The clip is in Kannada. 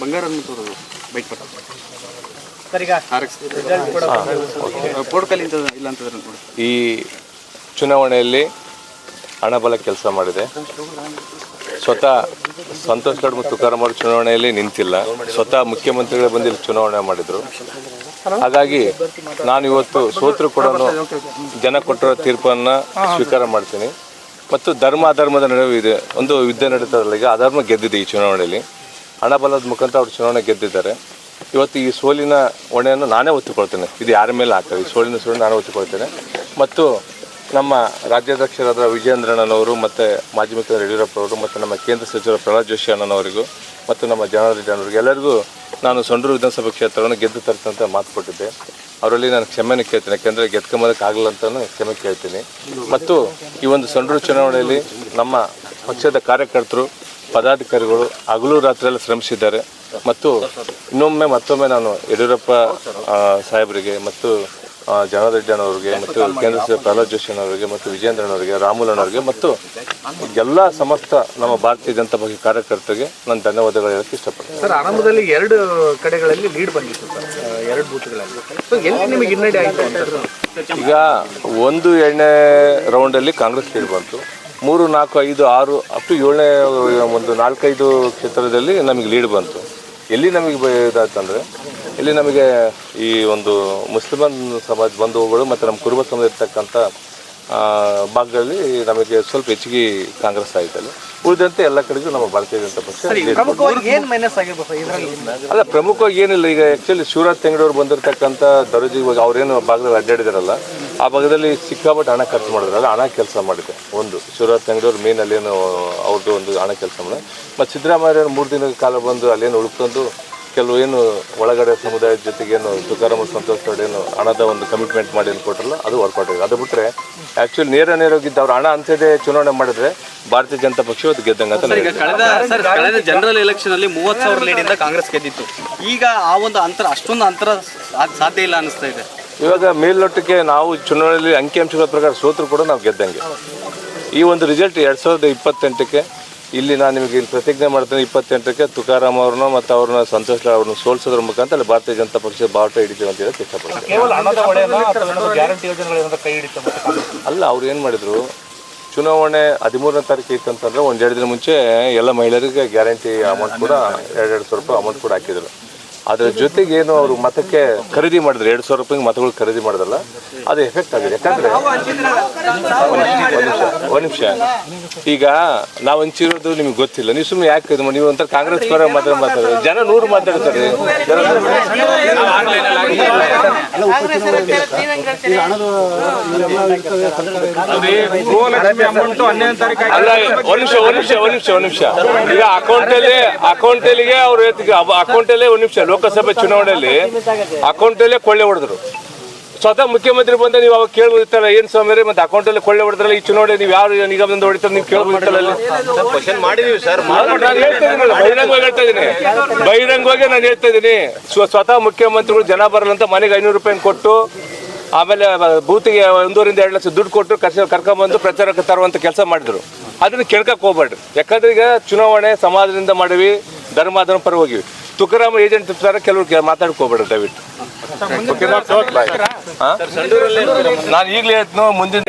ಬಂಗಾರ ಬೈಕ್ ಪಟ್ಟ ಈ ಚುನಾವಣೆಯಲ್ಲಿ ಹಣಬಲ ಕೆಲಸ ಮಾಡಿದೆ. ಸ್ವತಃ ಸಂತೋಷ್ ಲಾಡ್ ಮತ್ತು ತುಕಾರಾಮ್ ಅವರು ಚುನಾವಣೆಯಲ್ಲಿ ನಿಂತಿಲ್ಲ. ಸ್ವತಃ ಮುಖ್ಯಮಂತ್ರಿಗಳೇ ಬಂದು ಇಲ್ಲಿ ಚುನಾವಣೆ ಮಾಡಿದರು. ಹಾಗಾಗಿ ನಾನು ಇವತ್ತು ಸೋತರು ಕೂಡ ಜನ ಕೊಟ್ಟಿರೋ ತೀರ್ಪನ್ನು ಸ್ವೀಕಾರ ಮಾಡ್ತೀನಿ. ಮತ್ತು ಧರ್ಮ ಅಧರ್ಮದ ನಡುವೆ ಇದೆ ಒಂದು ಯುದ್ಧ ನಡೀತದಲ್ಲ, ಈಗ ಅಧರ್ಮ ಗೆದ್ದಿದೆ ಈ ಚುನಾವಣೆಯಲ್ಲಿ. ಹಣಬಲದ ಮುಖಾಂತರ ಅವರು ಚುನಾವಣೆ ಗೆದ್ದಿದ್ದಾರೆ. ಇವತ್ತು ಈ ಸೋಲಿನ ಹೊಣೆಯನ್ನು ನಾನೇ ಒತ್ತಿಕೊಳ್ತೇನೆ. ಇದು ಯಾರ ಮೇಲೆ ಆಗ್ತದೆ, ಈ ಸೋಲಿನ ನಾನೇ ಒತ್ತಿಕೊಳ್ತೇನೆ. ಮತ್ತು ನಮ್ಮ ರಾಜ್ಯಾಧ್ಯಕ್ಷರಾದ ವಿಜಯೇಂದ್ರಣ್ಣನವರು ಮತ್ತು ಮಾಜಿ ಮುಖ್ಯಮಂತ್ರಿ ಯಡಿಯೂರಪ್ಪ ಅವರು ಮತ್ತು ನಮ್ಮ ಕೇಂದ್ರ ಸಚಿವರು ಪ್ರಹ್ಲಾದ್ ಜೋಶಿ ಅಣ್ಣನವರಿಗೂ ಮತ್ತು ನಮ್ಮ ಜನಾರ್ದನ್ ಅವರಿಗೆ ಎಲ್ಲರಿಗೂ ನಾನು ಸಂಡೂರು ವಿಧಾನಸಭಾ ಕ್ಷೇತ್ರವನ್ನು ಗೆದ್ದು ತರ್ತಂತ ಮಾತು ಕೊಟ್ಟಿದ್ದೆ. ಅವರಲ್ಲಿ ನಾನು ಕ್ಷಮೆಯನ್ನು ಕೇಳ್ತೀನಿ, ಯಾಕೆಂದರೆ ಗೆದ್ಕೊಂಬೋದಕ್ಕಾಗಲ್ಲ ಅಂತಲೂ ಕ್ಷಮೆ ಕೇಳ್ತೀನಿ. ಮತ್ತು ಈ ಒಂದು ಸಂಡೂರು ಚುನಾವಣೆಯಲ್ಲಿ ನಮ್ಮ ಪಕ್ಷದ ಕಾರ್ಯಕರ್ತರು ಪದಾಧಿಕಾರಿಗಳು ಹಗಲು ರಾತ್ರಿಯೆಲ್ಲ ಶ್ರಮಿಸಿದ್ದಾರೆ. ಮತ್ತು ಮತ್ತೊಮ್ಮೆ ನಾನು ಯಡಿಯೂರಪ್ಪ ಸಾಹೇಬರಿಗೆ ಮತ್ತು ಜನಾರ್ದನ್ ಅವರಿಗೆ ಮತ್ತು ಕೇಂದ್ರ ಸಚಿವ ಪ್ರಹ್ಲಾದ್ ಜೋಶಿ ಅವರಿಗೆ ಮತ್ತು ವಿಜಯೇಂದ್ರನವರಿಗೆ, ರಾಮುಲಣ್ಣವರಿಗೆ ಮತ್ತು ಎಲ್ಲ ಸಮಸ್ತ ನಮ್ಮ ಭಾರತೀಯ ಜನತಾ ಪಕ್ಷ ಕಾರ್ಯಕರ್ತರಿಗೆ ನಾನು ಧನ್ಯವಾದಗಳು ಹೇಳಕ್ಕೆ ಇಷ್ಟಪಡ್ತೀನಿ. ಸರ್, ಆರಂಭದಲ್ಲಿ 2 ಕಡೆಗಳಲ್ಲಿ ಲೀಡ್ ಬಂದಿತ್ತು ಸರ್, 2 ಬೂತ್ಗಳಲ್ಲಿ. ಎಲ್ಲಿ ನಿಮಗೆ ಹಿನ್ನಡೆ ಆಯಿತು? ಈಗ 1ನೇ ರೌಂಡಲ್ಲಿ ಕಾಂಗ್ರೆಸ್ ಲೀಡ್ ಬಂತು. 3, 4, 5, 6 ಅಪ್ ಟು 7ನೇ ಒಂದು 4-5 ಕ್ಷೇತ್ರದಲ್ಲಿ ನಮಗೆ ಲೀಡ್ ಬಂತು. ಎಲ್ಲಿ ನಮಗೆ ಇದಾಯ್ತಂದರೆ, ಇಲ್ಲಿ ನಮಗೆ ಈ ಒಂದು ಮುಸ್ಲಿಮನ್ ಸಮಾಜ ಬಂಧುಗಳು ಮತ್ತು ನಮ್ಮ ಕುರುಬ ಸಮಾಜ ಇರ್ತಕ್ಕಂಥ ಭಾಗದಲ್ಲಿ ನಮಗೆ ಸ್ವಲ್ಪ ಹೆಚ್ಚಿಗೆ ಕಾಂಗ್ರೆಸ್ ಆಯಿತಲ್ಲ. ಉಳಿದಂತೆ ಎಲ್ಲ ಕಡೆಗೂ ನಮ್ಮ ಭಾರತೀಯ ಜನತಾ ಪಕ್ಷ ಅಲ್ಲ, ಪ್ರಮುಖವಾಗಿ ಏನಿಲ್ಲ. ಈಗ ಆ್ಯಕ್ಚುಲಿ ಶಿವರಾಜ್ ತೆಂಗಡವ್ರು ಬಂದಿರತಕ್ಕಂಥ ದರೋಜಿ ಅವ್ರೇನು ಭಾಗದಲ್ಲಿ ಅಡ್ಡಾಡಿದಾರಲ್ಲ, ಆ ಭಾಗದಲ್ಲಿ ಸಿಕ್ಕಾಪಟ್ಟೆ ಹಣ ಖರ್ಚು ಮಾಡಿದ್ರಲ್ಲ, ಹಣ ಕೆಲಸ ಮಾಡಿದೆ. ಒಂದು ಶಿವರಾಜ್ ತೆಂಗಡವ್ರು ಮೇನ್ ಅಲ್ಲೇನು ಅವ್ರದ್ದು ಒಂದು ಹಣ ಕೆಲಸ ಮಾಡಿದೆ. ಮತ್ತು ಸಿದ್ದರಾಮಯ್ಯ 3 ದಿನದ ಕಾಲ ಬಂದು ಅಲ್ಲೇನು ಉಳ್ಕೊಂಡು ಕೆಲವು ಏನು ಒಳಗಡೆ ಸಮುದಾಯದ ಜೊತೆಗೇನು ತುಕಾರಾಮ್ ಸಂತೋಷ್ ಲಾಡ್ ಏನು ಹಣದ ಒಂದು ಕಮಿಟ್ಮೆಂಟ್ ಮಾಡಿ ಕೊಟ್ಟರಲ್ಲ, ಅದು ವರ್ಕೌಟ್ ಆಗಿದೆ. ಅದು ಬಿಟ್ಟರೆ ಆ್ಯಕ್ಚುಲಿ ನೇರವಾಗಿದ್ದು ಅವ್ರು ಹಣ ಅಂಥದ್ದೇ ಚುನಾವಣೆ ಮಾಡಿದ್ರೆ ಭಾರತೀಯ ಜನತಾ ಪಕ್ಷ ಇವತ್ತು ಗೆದ್ದಂಗೆ ಅಂತ. ಕಳೆದ ಜನರಲ್ ಎಲೆಕ್ಷನ್ ಅಲ್ಲಿ 30,000 ಲೀಡಿಂದ ಕಾಂಗ್ರೆಸ್ ಗೆದ್ದಿತ್ತು. ಈಗ ಆ ಒಂದು ಅಷ್ಟೊಂದು ಅಂತರ ಸಾಧ್ಯ ಇಲ್ಲ ಅನಿಸ್ತಾ ಇದೆ. ಇವಾಗ ಮೇಲ್ನೋಟಕ್ಕೆ ನಾವು ಚುನಾವಣೆಯಲ್ಲಿ ಅಂಕಿಅಂಶಗಳ ಪ್ರಕಾರ ಸೋತರು ಕೂಡ ನಾವು ಗೆದ್ದಂಗೆ. ಈ ಒಂದು ರಿಸಲ್ಟ್ 2028ಕ್ಕೆ ಇಲ್ಲಿ ನಾನು ನಿಮಗೆ ಇಲ್ಲಿ ಪ್ರತಿಜ್ಞೆ ಮಾಡ್ತೇನೆ. 28ಕ್ಕೆ ತುಕಾರಾಮ್ ಅವ್ರನ್ನ ಮತ್ತು ಅವ್ರನ್ನ ಸಂತೋಷ್ ಲಾಡ್ ಅವ್ರನ್ನ ಸೋಲಿಸೋದ್ರ ಮುಖಾಂತರ ಅಲ್ಲಿ ಭಾರತೀಯ ಜನತಾ ಪಕ್ಷ ಬಾವುಟ ಹಿಡಿತೀವಿ ಅಂತ ಹೇಳಕ್ಕೆ ಇಷ್ಟಪಡ್ತೀನಿ. ಅಲ್ಲ, ಅವ್ರು ಏನು ಮಾಡಿದ್ರು, ಚುನಾವಣೆ 13ನೇ ತಾರೀಕು ಇತ್ತು ಅಂತಂದರೆ 1-2 ದಿನ ಮುಂಚೆ ಎಲ್ಲ ಮಹಿಳೆಯರಿಗೆ ಗ್ಯಾರಂಟಿ ಅಮೌಂಟ್ ಕೂಡ 200 ರೂಪಾಯಿ ಅಮೌಂಟ್ ಕೂಡ ಹಾಕಿದ್ರು. ಅದರ ಜೊತೆಗೆ ಏನು ಅವರು ಮತಕ್ಕೆ ಖರೀದಿ ಮಾಡಿದ್ರು, 200 ರೂಪಾಯಿಗೆ ಮತಗಳು ಖರೀದಿ ಮಾಡಿದ್ರಲ್ಲ, ಅದು ಎಫೆಕ್ಟ್ ಆಗಿದೆ. ಯಾಕಂದರೆ ಒಂದು ನಿಮಿಷ, ಈಗ ನಾವು ಹಂಚಿರೋದು ನಿಮ್ಗೆ ಗೊತ್ತಿಲ್ಲ. ನೀವು ಸುಮ್ಮನೆ ಯಾಕೆ ಇದು ನೀವು ಒಂಥರ ಕಾಂಗ್ರೆಸ್ ಪರ ಮಾತಾಡೋದು, ಜನ 100 ಮಾತಾಡ್ತಾರೆ. ಅಲ್ಲ, ಒಂದು ನಿಮಿಷ ಈಗ ಅಕೌಂಟಲ್ಲಿಗೆ ಅವ್ರು ಅಕೌಂಟಲ್ಲೇ 1 ನಿಮಿಷ ಲೋಕಸಭೆ ಚುನಾವಣೆಯಲ್ಲಿ ಅಕೌಂಟಲ್ಲೇ ಕೊಳ್ಳೆ ಹೊಡೆದ್ರು. ಸ್ವತಃ ಮುಖ್ಯಮಂತ್ರಿ ಬಂದ ನೀವು ಅವಾಗ ಕೇಳ್ಬೋದಿತ್ತಲ್ಲ, ಏನು ಸ್ವಾಮಿ ಮತ್ತೆ ಅಕೌಂಟಲ್ಲಿ ಕೊಳ್ಳೆ ಹೊಡೆದ್ರಲ್ಲ, ಈ ಚುನಾವಣೆ ನೀವು ಯಾವ ನಿಗಮದಿಂದ ಹೊಡಿತಾರೆ ನೀವು ಕೇಳ್ಬೋದಿತ್ತಲ್ಲ. ಬಹಿರಂಗವಾಗಿ ನಾನು ಹೇಳ್ತಾ ಇದ್ದೀನಿ, ಸ್ವತಃ ಮುಖ್ಯಮಂತ್ರಿಗಳು ಜನ ಬರಲ್ಲ ಅಂತ ಮನೆಗೆ 500 ರೂಪಾಯಿ ಕೊಟ್ಟು, ಆಮೇಲೆ ಬೂತಿಗೆ 1.5-2 ಲಕ್ಷ ದುಡ್ಡು ಕೊಟ್ಟು ಕರ್ಕೊಂಡ್ಬಂದು ಪ್ರಚಾರಕ್ಕೆ ತರುವಂಥ ಕೆಲಸ ಮಾಡಿದ್ರು. ಅದನ್ನು ಕೇಳ್ಕಕ್ಕೆ ಹೋಗ್ಬೇಡ್ರಿ. ಯಾಕಂದ್ರೆ ಈಗ ಚುನಾವಣೆ ಸಮಾಜದಿಂದ ಮಾಡಿವಿ, ಧರ್ಮಾಧರ್ಮ ಪರ ಹೋಗಿವಿ. ತುಕಾರಾಮ್ ಏಜೆಂಟ್ ತರ ಕೆಲವರು ಮಾತಾಡ್ಕೋಬೇಡ್ರಿ ದಯವಿಟ್ಟು. ನಾನು ಈಗಲೇ ಹೇಳ್ತೀನಿ, ಮುಂದಿನ